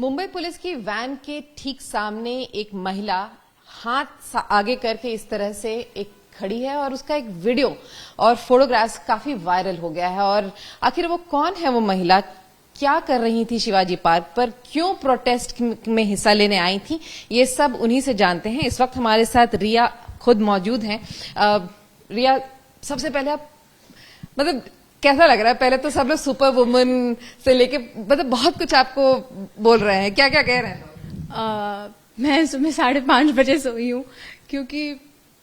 Mumbai police की van के ठीक सामने एक महिला हाथ आगे करके इस तरह से एक खड़ी है और उसका एक वीडियो और फोटोग्राफ्स काफी वायरल हो गया है। और आखिर वो कौन है, वो महिला क्या कर रही थी शिवाजी पार्क पर, क्यों प्रोटेस्ट में हिस्सा लेने आई थी, ये सब उन्हीं से जानते हैं। इस वक्त हमारे साथ रिया खुद मौजूद हैं। रिया, सबसे पहले आप मतलब कैसा लग रहा है? पहले तो सब लोग सुपर वुमन से लेके मतलब बहुत कुछ आपको बोल रहे हैं, क्या क्या कह रहे हैं? मैं सुबह 5:30 बजे सोई हूँ क्योंकि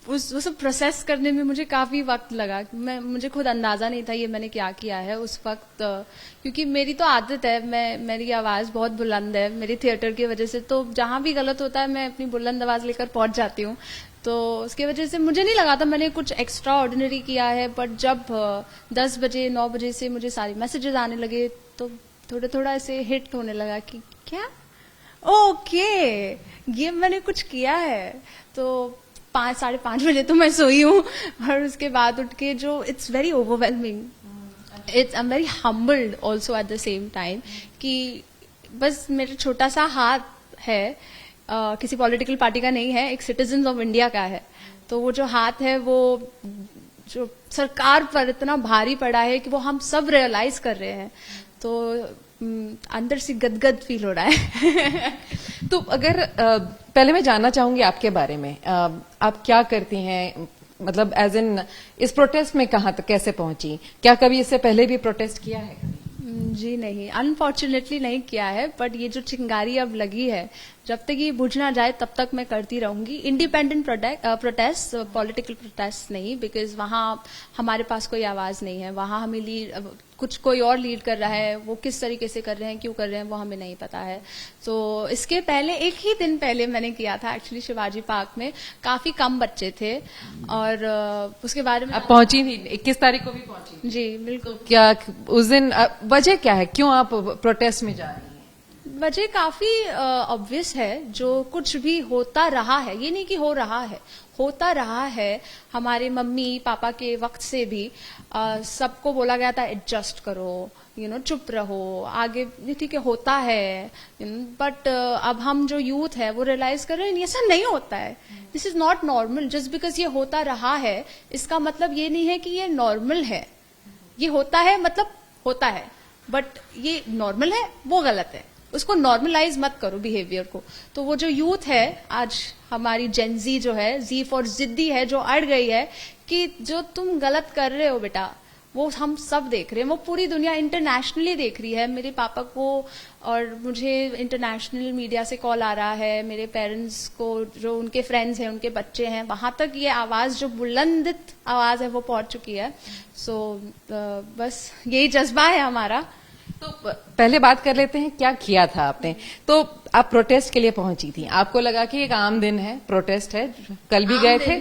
वो सब प्रोसेस करने में मुझे काफी वक्त लगा। मुझे खुद अंदाजा नहीं था ये मैंने क्या किया है उस वक्त, क्योंकि मेरी तो आदत है, मेरी आवाज बहुत बुलंद है मेरी थिएटर की वजह से, तो जहां भी गलत होता है मैं अपनी बुलंद आवाज लेकर पहुंच जाती हूँ। तो उसकी वजह से मुझे नहीं लगा था मैंने कुछ एक्स्ट्रा ऑर्डिनरी किया है, बट जब 10 बजे 9 बजे से मुझे सारे मैसेजेस आने लगे तो थोड़ा थोड़ा ऐसे हिट होने लगा कि क्या ओके ये मैंने कुछ किया है। तो 5-5:30 बजे तो मैं सोई हूँ और उसके बाद उठ के जो it's very overwhelming, I am very humbled also at the same time कि बस मेरा छोटा सा हाथ है, किसी पॉलिटिकल पार्टी का नहीं है, एक सिटीजन ऑफ इंडिया का है। तो वो जो हाथ है वो जो सरकार पर इतना भारी पड़ा है कि वो हम सब रियलाइज कर रहे हैं, तो अंदर से गदगद फील हो रहा है। तो अगर पहले मैं जानना चाहूंगी आपके बारे में, आप क्या करती हैं, मतलब एज इन इस प्रोटेस्ट में कहाँ तक कैसे पहुंची? क्या कभी इससे पहले भी प्रोटेस्ट किया है? जी नहीं, अनफॉर्चुनेटली नहीं किया है, बट ये जो चिंगारी अब लगी है जब तक ये बुझ ना जाए तब तक मैं करती रहूंगी। इंडिपेंडेंट प्रोटेस्ट, पॉलिटिकल प्रोटेस्ट नहीं, बिकॉज वहां हमारे पास कोई आवाज नहीं है। वहां हमें कुछ कोई और लीड कर रहा है, वो किस तरीके से कर रहे हैं, क्यों कर रहे हैं, वो हमें नहीं पता है। तो इसके पहले एक ही दिन पहले मैंने किया था एक्चुअली शिवाजी पार्क में, काफी कम बच्चे थे और उसके बारे में आप पहुंची थी 21 तारीख को भी पहुंची? जी बिल्कुल। क्या उस दिन वजह क्या है, क्यों आप प्रोटेस्ट में जा रही हैं? वजह काफी ऑब्वियस है, जो कुछ भी होता रहा है, ये नहीं कि हो रहा है, होता रहा है। हमारे मम्मी पापा के वक्त से भी सबको बोला गया था एडजस्ट करो, चुप रहो, आगे ठीक है होता है, बट अब हम जो यूथ है वो रियलाइज कर रहे हैं ऐसा नहीं होता है, this is not normal. Just because ये होता रहा है इसका मतलब ये नहीं है कि ये नॉर्मल है। ये होता है मतलब होता है, बट ये नॉर्मल है वो गलत है, उसको नॉर्मलाइज मत करो बिहेवियर को। तो वो जो यूथ है आज, हमारी जेनजी जो है, जी फॉर जिद्दी है, जो अड़ गई है कि जो तुम गलत कर रहे हो बेटा, वो हम सब देख रहे हैं, वो पूरी दुनिया इंटरनेशनली देख रही है। मेरे पापा को और मुझे इंटरनेशनल मीडिया से कॉल आ रहा है, मेरे पेरेंट्स को, जो उनके फ्रेंड्स हैं, उनके बच्चे हैं, वहां तक ये आवाज जो बुलंदित आवाज है वो पहुंच चुकी है। सो बस यही जज्बा है हमारा। तो पहले बात कर लेते हैं क्या किया था आपने। तो आप प्रोटेस्ट के लिए पहुंची थी, आपको लगा कि एक आम दिन है, प्रोटेस्ट है, कल भी गए थे?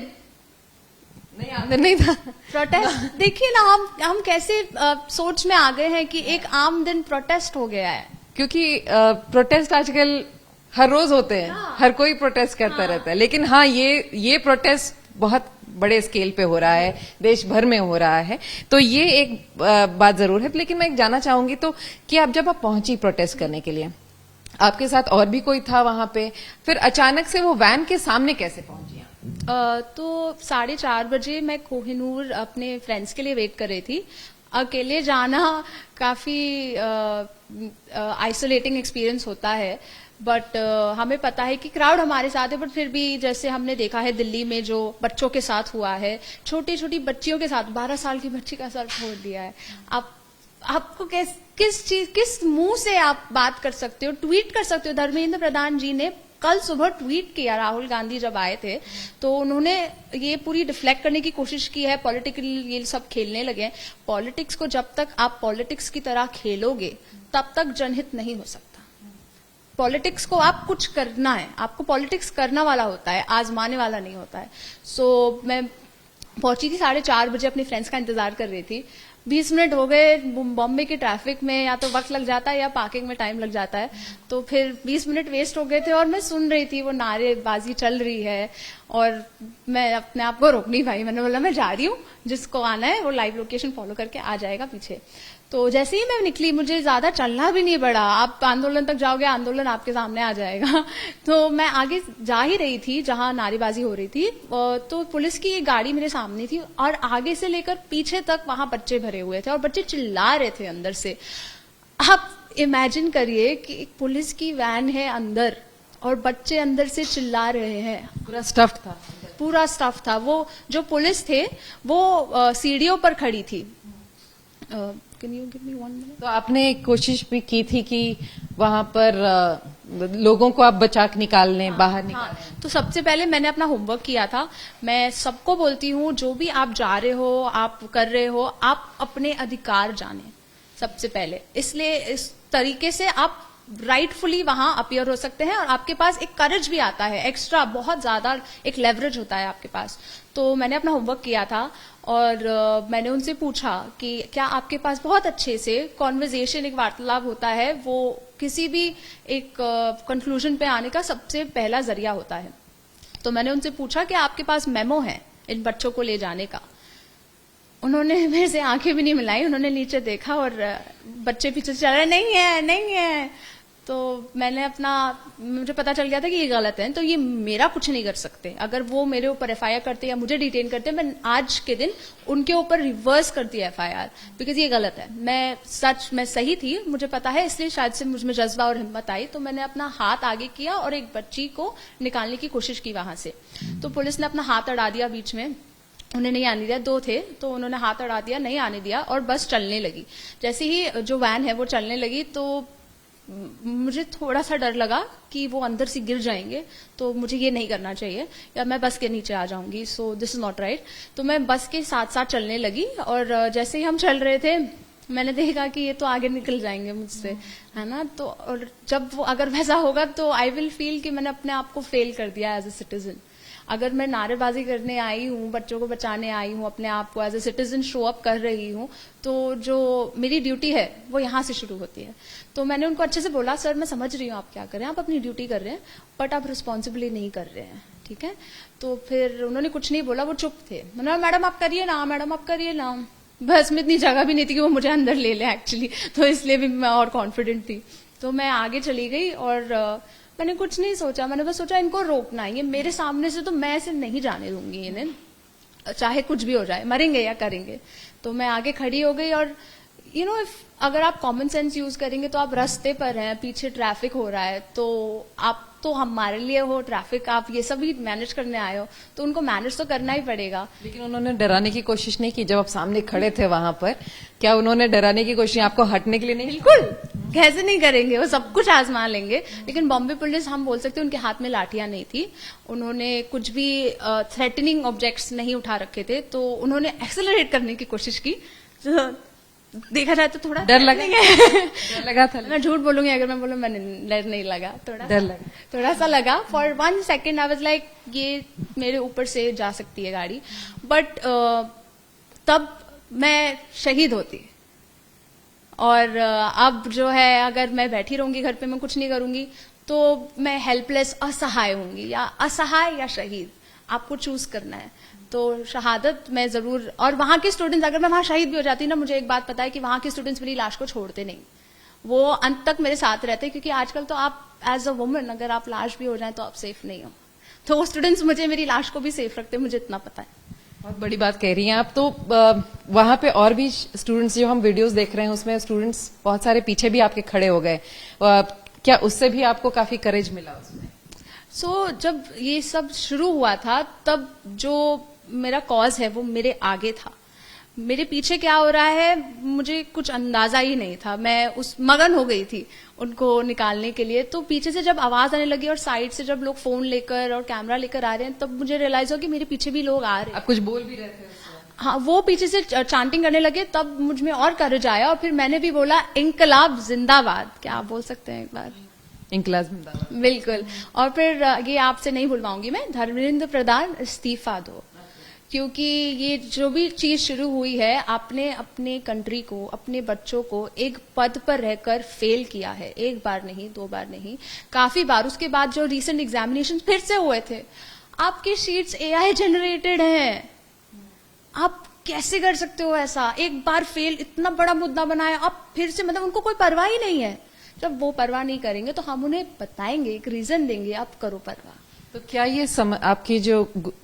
नहीं, आम दिन नहीं था प्रोटेस्ट। देखिए ना, हम कैसे सोच में आ गए हैं कि एक आम दिन प्रोटेस्ट हो गया है, क्योंकि प्रोटेस्ट आजकल हर रोज होते हैं। हाँ। हर कोई प्रोटेस्ट करता रहता है, लेकिन हाँ ये प्रोटेस्ट बहुत बड़े स्केल पे हो रहा है, देश भर में हो रहा है। तो ये एक बात जरूर है। लेकिन मैं जानना चाहूंगी तो कि जब आप पहुंची प्रोटेस्ट करने के लिए, आपके साथ और भी कोई था वहां पे? फिर अचानक से वो वैन के सामने कैसे पहुंची? तो 4:30 बजे मैं कोहिनूर अपने फ्रेंड्स के लिए वेट कर रही थी। अकेले जाना काफी आइसोलेटिंग एक्सपीरियंस होता है, बट हमें पता है कि क्राउड हमारे साथ है, बट फिर भी जैसे हमने देखा है दिल्ली में जो बच्चों के साथ हुआ है, छोटी छोटी बच्चियों के साथ, 12 साल की बच्ची का सर फोड़ दिया है। आपको किस मुंह से आप बात कर सकते हो, ट्वीट कर सकते हो? धर्मेंद्र प्रधान जी ने कल सुबह ट्वीट किया, राहुल गांधी जब आए थे तो उन्होंने ये पूरी डिफ्लेक्ट करने की कोशिश की है, पॉलिटिकल ये सब खेलने लगे। पॉलिटिक्स को जब तक आप पॉलिटिक्स की तरह खेलोगे तब तक जनहित नहीं हो सकता। पॉलिटिक्स को आप कुछ करना है, आपको पॉलिटिक्स करना वाला होता है, आजमाने वाला नहीं होता है। सो मैं पहुंची थी 4:30 बजे, अपने फ्रेंड्स का इंतजार कर रही थी। 20 मिनट हो गए, बॉम्बे के ट्रैफिक में या तो वक्त लग जाता है या पार्किंग में टाइम लग जाता है, तो फिर 20 मिनट वेस्ट हो गए थे। और मैं सुन रही थी वो नारेबाजी चल रही है और मैं अपने आप को रोक नहीं पाई। मैंने बोला मैं जा रही हूँ, जिसको आना है वो लाइव लोकेशन फॉलो करके आ जाएगा पीछे। तो जैसे ही मैं निकली, मुझे ज्यादा चलना भी नहीं पड़ा, आप आंदोलन तक जाओगे, आंदोलन आपके सामने आ जाएगा। तो मैं आगे जा ही रही थी जहां नारेबाजी हो रही थी, तो पुलिस की एक गाड़ी मेरे सामने थी और आगे से लेकर पीछे तक वहां बच्चे भरे हुए थे और बच्चे चिल्ला रहे थे अंदर से। आप इमेजिन करिए कि एक पुलिस की वैन है अंदर और बच्चे अंदर से चिल्ला रहे हैं। पूरा स्टफ था, पूरा स्टफ था। वो जो पुलिस थे वो सीढ़ियों पर खड़ी थी। Can you give me 1 minute? तो आपने कोशिश भी की थी कि वहां पर लोगों को आप बचा के निकालने, बाहर निकालने? हाँ, तो सबसे पहले मैंने अपना होमवर्क किया था। मैं सबको बोलती हूँ, जो भी आप जा रहे हो, आप कर रहे हो, आप अपने अधिकार जाने सबसे पहले। इसलिए इस तरीके से आप राइटफुली वहां अपीयर हो सकते हैं और आपके पास एक करेज भी आता है, एक्स्ट्रा बहुत ज्यादा एक लेवरेज होता है आपके पास। तो मैंने अपना होमवर्क किया था और मैंने उनसे पूछा कि क्या आपके पास बहुत अच्छे से कॉन्वर्जेशन, एक वार्तालाप होता है, वो किसी भी एक कंक्लूजन पे आने का सबसे पहला जरिया होता है। तो मैंने उनसे पूछा कि आपके पास मेमो है इन बच्चों को ले जाने का? उन्होंने मेरे से आंखें भी नहीं मिलाई, उन्होंने नीचे देखा और बच्चे पीछे चल रहे, नहीं है नहीं है। तो मुझे पता चल गया था कि ये गलत है, तो ये मेरा कुछ नहीं कर सकते। अगर वो मेरे ऊपर एफआईआर करते या मुझे डिटेन करते, मैं आज के दिन उनके ऊपर रिवर्स करती एफआईआर, बिकॉज ये गलत है। मैं सही थी, मुझे पता है, इसलिए शायद से मुझमें जज्बा और हिम्मत आई। तो मैंने अपना हाथ आगे किया और एक बच्ची को निकालने की कोशिश की वहां से। तो पुलिस ने अपना हाथ अड़ा दिया बीच में, उन्हें नहीं आने दिया। 2 थे तो उन्होंने हाथ अड़ा दिया, नहीं आने दिया और बस चलने लगी। जैसे ही जो वैन है वो चलने लगी तो मुझे थोड़ा सा डर लगा कि वो अंदर से गिर जाएंगे, तो मुझे ये नहीं करना चाहिए या मैं बस के नीचे आ जाऊंगी, so this is not right. तो मैं बस के साथ साथ चलने लगी और जैसे ही हम चल रहे थे मैंने देखा कि ये तो आगे निकल जाएंगे मुझसे, है ना। तो और जब वो अगर वैसा होगा तो आई विल फील कि मैंने अपने आप को फेल कर दिया एज ए सिटीजन। अगर मैं नारेबाजी करने आई हूँ, बच्चों को बचाने आई हूँ, अपने आप को as a citizen show up कर रही हूँ, तो जो मेरी ड्यूटी है वो यहाँ से शुरू होती है। तो मैंने उनको अच्छे से बोला, सर मैं समझ रही हूँ आप क्या कर रहे हैं, आप अपनी ड्यूटी कर रहे हैं, बट आप रिस्पॉन्सिबली नहीं कर रहे हैं, ठीक है। तो फिर उन्होंने कुछ नहीं बोला, वो चुप थे। मैंने, मैडम आप करिए ना, मैडम आप करिए ना। बस में इतनी जगह भी नहीं थी कि वो मुझे अंदर ले ले एक्चुअली, तो इसलिए भी मैं और कॉन्फिडेंट थी। तो मैं आगे चली गई और मैंने कुछ नहीं सोचा, मैंने बस सोचा इनको रोकना है, ये मेरे सामने से तो मैं ऐसे नहीं जाने दूंगी इन्हें, चाहे कुछ भी हो जाए, मरेंगे या करेंगे। तो मैं आगे खड़ी हो गई और अगर आप कॉमन सेंस यूज करेंगे तो आप रास्ते पर हैं, पीछे ट्रैफिक हो रहा है, तो आप तो हमारे लिए हो ट्रैफिक, आप ये सब भी मैनेज करने आए हो, तो उनको मैनेज तो करना ही पड़ेगा। लेकिन उन्होंने डराने की कोशिश नहीं की जब आप सामने खड़े थे वहां पर? क्या उन्होंने डराने की कोशिश आपको हटने के लिए नहीं? बिल्कुल, कैसे नहीं करेंगे, वो सब कुछ आजमा लेंगे। लेकिन बॉम्बे पुलिस, हम बोल सकते हैं, उनके हाथ में लाठियां नहीं थी, उन्होंने कुछ भी थ्रेटनिंग ऑब्जेक्ट्स नहीं उठा रखे थे, तो उन्होंने एक्सेलरेट करने की कोशिश की। तो देखा जाए तो थोड़ा डर लगा डर लगा था? मैं झूठ बोलूंगी अगर मैं बोलूं मैंने डर नहीं लगा, डर लगा, थोड़ा सा लगा। For 1 second I was like ये मेरे ऊपर से जा सकती है गाड़ी, बट तब मैं शहीद होती। और अब जो है, अगर मैं बैठी रहूंगी घर पे, मैं कुछ नहीं करूंगी, तो मैं हेल्पलेस, असहाय होंगी, या असहाय या शहीद, आपको चूज करना है। तो शहादत मैं जरूर, और वहां के स्टूडेंट्स, अगर मैं वहां शहीद भी हो जाती ना, मुझे एक बात पता है कि वहां के स्टूडेंट्स मेरी लाश को छोड़ते नहीं, वो अंत तक मेरे साथ रहते, क्योंकि आजकल तो आप एज अ वुमन अगर आप लाश भी हो जाए तो आप सेफ नहीं हो, तो वो स्टूडेंट्स मुझे मेरी लाश को भी सेफ रखते, मुझे इतना पता है। बहुत बड़ी बात कह रही हैं आप। तो वहां पे और भी स्टूडेंट्स, जो हम वीडियोस देख रहे हैं उसमें स्टूडेंट्स बहुत सारे पीछे भी आपके खड़े हो गए, क्या उससे भी आपको काफी करेज मिला उसमें? जब ये सब शुरू हुआ था, तब जो मेरा कॉज है वो मेरे आगे था, मेरे पीछे क्या हो रहा है मुझे कुछ अंदाजा ही नहीं था। मैं उस मगन हो गई थी उनको निकालने के लिए। तो पीछे से जब आवाज आने लगी और साइड से जब लोग फोन लेकर और कैमरा लेकर आ रहे हैं, तब मुझे रियलाइज हो कि मेरे पीछे भी लोग आ रहे हैं। आप कुछ बोल भी रहे थे? हाँ, वो पीछे से चांटिंग करने लगे, तब मुझ में और करेज आया और फिर मैंने भी बोला, इंकलाब जिंदाबाद। क्या आप बोल सकते हैं एक बार? इंकलाब जिंदाबाद। बिल्कुल। और फिर ये आपसे नहीं भूलवाऊंगी मैं, धर्मेंद्र प्रधान इस्तीफा दो, क्योंकि ये जो भी चीज शुरू हुई है, आपने अपने कंट्री को, अपने बच्चों को एक पद पर रहकर फेल किया है, 1 बार नहीं, 2 बार नहीं, काफी बार। उसके बाद जो रीसेंट एग्जामिनेशन फिर से हुए थे, आपकी शीट्स AI जनरेटेड हैं, आप कैसे कर सकते हो ऐसा, एक बार फेल, इतना बड़ा मुद्दा बनाया, अब फिर से, मतलब उनको कोई परवाह ही नहीं है। जब वो परवाह नहीं करेंगे तो हम उन्हें बताएंगे, एक रीजन देंगे, आप करो परवाह। तो क्या ये आपकी जो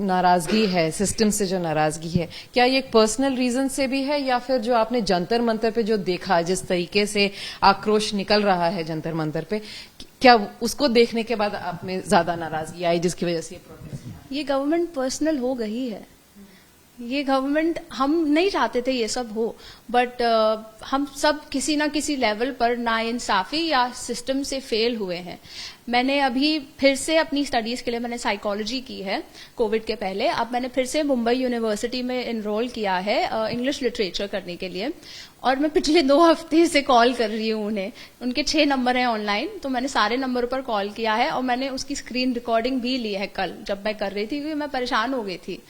नाराजगी है, सिस्टम से जो नाराजगी है, क्या ये एक पर्सनल रीजन से भी है, या फिर जो आपने जंतर मंतर पे जो देखा, जिस तरीके से आक्रोश निकल रहा है जंतर मंतर पे, क्या उसको देखने के बाद आप में ज्यादा नाराजगी आई जिसकी वजह से ये प्रोटेस्ट? ये गवर्नमेंट पर्सनल हो गई है। ये गवर्नमेंट, हम नहीं चाहते थे ये सब हो, बट हम सब किसी ना किसी लेवल पर नाइंसाफी या सिस्टम से फेल हुए हैं। मैंने अभी फिर से अपनी स्टडीज के लिए मैंने साइकोलॉजी की है कोविड के पहले, अब मैंने फिर से मुंबई यूनिवर्सिटी में एनरोल किया है इंग्लिश लिटरेचर करने के लिए, और मैं पिछले 2 हफ्ते से कॉल कर रही हूँ उन्हें। उनके 6 नंबर हैं ऑनलाइन, तो मैंने सारे नंबरों पर कॉल किया है, और मैंने उसकी स्क्रीन रिकॉर्डिंग भी ली है कल जब मैं कर रही थी, क्योंकि मैं परेशान हो गई थी।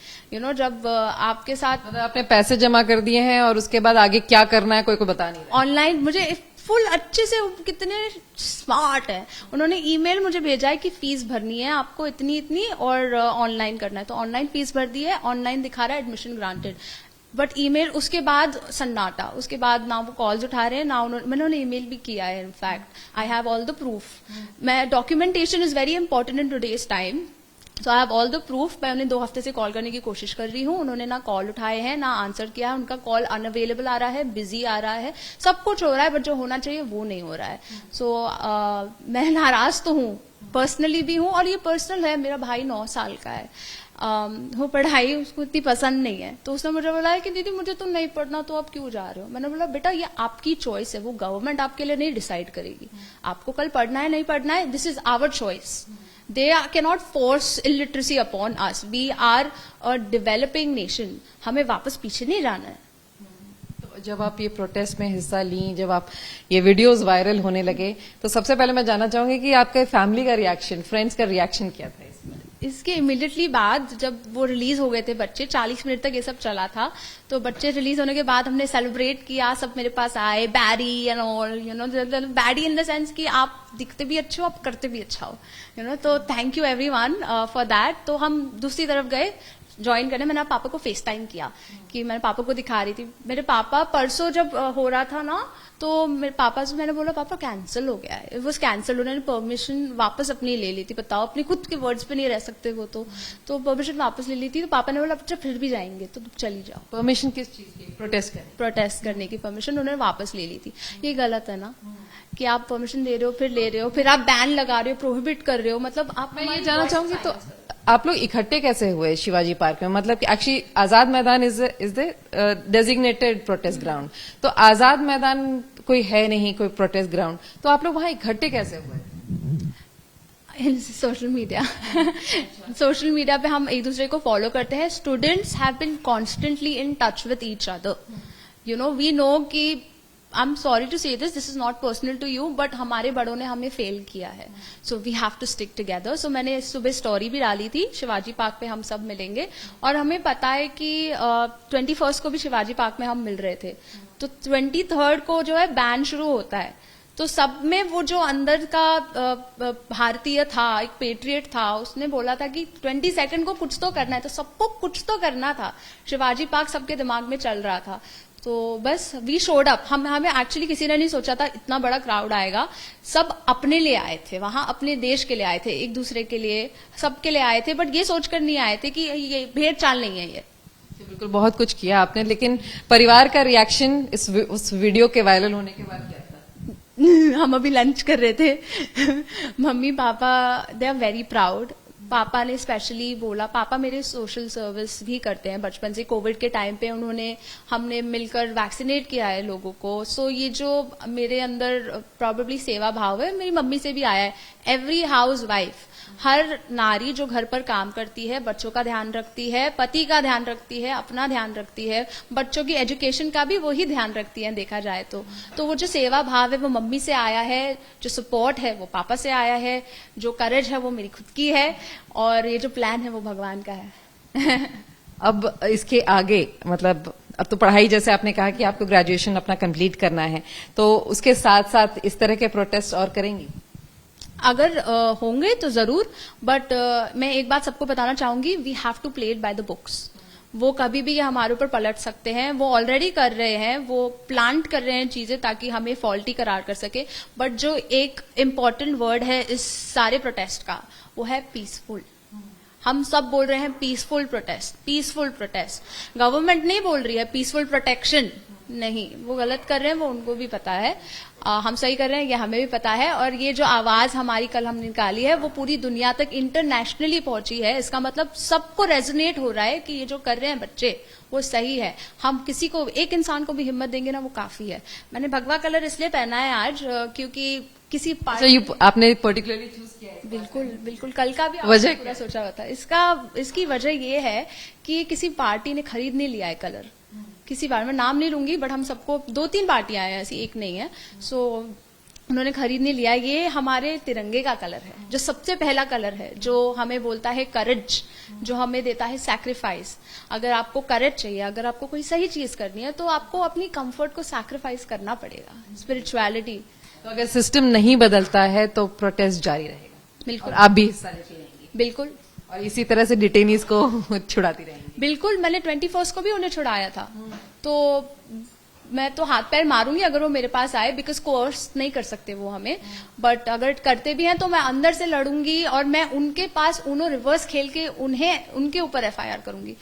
जब आपके साथ मतलब आपने पैसे जमा कर दिए हैं और उसके बाद आगे क्या करना है कोई को बता नहीं रहा। ऑनलाइन मुझे फुल अच्छे से, कितने स्मार्ट है, उन्होंने ईमेल मुझे भेजा है कि फीस भरनी है आपको इतनी इतनी, और ऑनलाइन करना है, तो ऑनलाइन फीस भर दी है, ऑनलाइन दिखा रहा है एडमिशन ग्रांटेड, बट ईमेल उसके बाद सन्नाटा, उसके बाद ना वो कॉल्स उठा रहे हैं, ना मैंने उन्हें ईमेल भी किया है। In fact I have all the proof. मैं, documentation is very important in today's time, so I have all the proof. मैं उन्हें 2 हफ्ते से कॉल करने की कोशिश कर रही हूँ, उन्होंने ना कॉल उठाए हैं ना आंसर किया है, उनका कॉल अनअवेलेबल आ रहा है, बिजी आ रहा है, सब कुछ हो रहा है, बट जो होना चाहिए वो नहीं हो रहा है। सो मैं नाराज तो हूँ, पर्सनली भी हूँ, और ये पर्सनल है। मेरा भाई 9 साल का है, वो पढ़ाई उसको इतनी पसंद नहीं है, तो उसने मुझे बोला है कि दीदी मुझे तो नहीं पढ़ना, तो आप क्यों जा रहे हो? मैंने बोला बेटा ये आपकी चॉइस है, वो गवर्नमेंट आपके लिए नहीं डिसाइड करेगी। आपको कल पढ़ना है नहीं पढ़ना है, this is our choice. They cannot force illiteracy upon us. We are a developing nation. हमें वापस पीछे नहीं जाना है। तो जब आप ये प्रोटेस्ट में हिस्सा ली, जब आप ये वीडियोस वायरल होने लगे, तो सबसे पहले मैं जानना चाहूंगी कि आपके फैमिली का रिएक्शन, फ्रेंड्स का रिएक्शन क्या था इसमें? इसके इमीडिएटली बाद जब वो रिलीज हो गए थे बच्चे, 40 मिनट तक ये सब चला था, तो बच्चे रिलीज होने के बाद हमने सेलिब्रेट किया, सब मेरे पास आए, baddie and all, baddie in the sense कि आप दिखते भी अच्छे हो, आप करते भी अच्छा हो, तो thank you everyone for that. तो हम दूसरी तरफ गए ज्वाइन करने। मैंने पापा को फेस टाइम किया कि मैंने पापा को दिखा रही थी। मेरे पापा परसों जब हो रहा था ना, तो मेरे पापा से मैंने बोला पापा कैंसिल हो गया है, वो कैंसिल, उन्होंने परमिशन वापस अपनी ले ली थी। बताओ, अपने खुद के वर्ड्स पे नहीं रह सकते वो, तो परमिशन वापस ले ली थी। तो पापा ने बोला अच्छा फिर भी जाएंगे तो तुम चली जाओ। परमिशन किस चीज की? प्रोटेस्ट करने की परमिशन उन्होंने वापस ले ली थी। ये गलत है ना कि आप परमिशन दे रहे हो, फिर ले रहे हो, फिर आप बैन लगा रहे हो, प्रोहिबिट कर रहे हो। मतलब आप, मैं ये जानना चाहूंगी तो आप लोग इकट्ठे कैसे हुए शिवाजी पार्क में? मतलब कि actually Azad Maidan is the designated protest ground, तो आजाद मैदान कोई है नहीं, कोई प्रोटेस्ट ग्राउंड, तो आप लोग वहां इकट्ठे कैसे हुए? सोशल मीडिया सोशल मीडिया पे हम एक दूसरे को फॉलो करते हैं। Students have been constantly in touch with each other. We know कि I am sorry to say this is not personal to you, but हमारे बड़ों ने हमें फेल किया है, so we have to stick together. So मैंने सुबह story भी डाली थी, शिवाजी पार्क पे हम सब मिलेंगे, और हमें पता है कि 21 को भी शिवाजी पार्क में हम मिल रहे थे, तो 23 को जो है बैन शुरू होता है। तो सब में वो जो अंदर का भारतीय था, एक पेट्रियट था, उसने बोला था कि 22 को कुछ तो करना है, तो सबको कुछ तो करना था। शिवाजी पार्क सबके दिमाग में चल रहा था, तो बस वी शोड अप। हमें एक्चुअली किसी ने नहीं सोचा था इतना बड़ा क्राउड आएगा। सब अपने लिए आए थे वहां, अपने देश के लिए आए थे, एक दूसरे के लिए, सबके लिए आए थे, बट ये सोचकर नहीं आए थे कि ये भेड़ चाल नहीं है ये। बिल्कुल, बहुत कुछ किया आपने, लेकिन परिवार का रिएक्शन उस वीडियो के वायरल होने के बाद क्या था? हम अभी लंच कर रहे थे mummy papa they are very proud. पापा ने स्पेशली बोला, पापा मेरे सोशल सर्विस भी करते हैं बचपन से। कोविड के टाइम पे हमने मिलकर वैक्सीनेट किया है लोगों को। सो ये जो मेरे अंदर प्रॉबेबली सेवा भाव है, मेरी मम्मी से भी आया है। एवरी हाउस वाइफ, हर नारी जो घर पर काम करती है, बच्चों का ध्यान रखती है, पति का ध्यान रखती है, अपना ध्यान रखती है, बच्चों की एजुकेशन का भी वही ध्यान रखती है देखा जाए तो वो जो सेवा भाव है वो मम्मी से आया है, जो सपोर्ट है वो पापा से आया है, जो करेज है वो मेरी खुद की है, और ये जो प्लान है वो भगवान का है। अब इसके आगे, मतलब अब तो पढ़ाई, जैसे आपने कहा कि आपको ग्रेजुएशन अपना कंप्लीट करना है, तो उसके साथ साथ इस तरह के प्रोटेस्ट और करेंगी? अगर होंगे तो जरूर, बट मैं एक बात सबको बताना चाहूंगी, we have to play it by the books. वो कभी भी ये हमारे ऊपर पलट सकते हैं। वो ऑलरेडी कर रहे हैं, वो प्लांट कर रहे हैं चीजें ताकि हमें फॉल्टी करार कर सके। बट जो एक इम्पॉर्टेंट वर्ड है इस सारे प्रोटेस्ट का, वो है पीसफुल। हम सब बोल रहे हैं peaceful protest, peaceful protest. Government नहीं बोल रही है पीसफुल प्रोटेक्शन, नहीं, वो गलत कर रहे हैं, वो उनको भी पता है। हम सही कर रहे हैं, ये हमें भी पता है। और ये जो आवाज हमारी कल हमने निकाली है, वो पूरी दुनिया तक इंटरनेशनली पहुंची है। इसका मतलब सबको रेजोनेट हो रहा है कि ये जो कर रहे हैं बच्चे, वो सही है। हम किसी को, एक इंसान को भी हिम्मत देंगे ना, वो काफी है। मैंने भगवा कलर इसलिए पहना है आज क्योंकि किसी आपने पर्टिकुलरली चूज किया है? बिल्कुल बिल्कुल, कल का भी वजह पूरा सोचा हुआ था। इसकी वजह ये है कि किसी पार्टी ने खरीद नहीं लिया है कलर। किसी बार मैं नाम नहीं लूंगी, बट हम सबको 2-3 पार्टियां हैं ऐसी, एक नहीं है। सो उन्होंने खरीद नहीं लिया। ये हमारे तिरंगे का कलर है, जो सबसे पहला कलर है, जो हमें बोलता है करेज, जो हमें देता है सैक्रिफाइस। अगर आपको करेज चाहिए, अगर आपको कोई सही चीज करनी है, तो आपको अपनी कंफर्ट को सैक्रिफाइस करना पड़ेगा, स्पिरिचुअलिटी। तो अगर सिस्टम नहीं बदलता है तो प्रोटेस्ट जारी रहेगा। बिल्कुल, आप भी हिस्सा लेती रहेंगी बिल्कुल, और इसी तरह से डिटेनीज को छुड़ाती रहेंगी। बिल्कुल। मैंने 21 को भी उन्हें छुड़ाया था, तो मैं तो हाथ पैर मारूंगी अगर वो मेरे पास आए, बिकॉज कोर्स नहीं कर सकते वो हमें। बट अगर करते भी हैं तो मैं अंदर से लड़ूंगी और मैं उन्हें रिवर्स खेल के उनके ऊपर FIR करूंगी।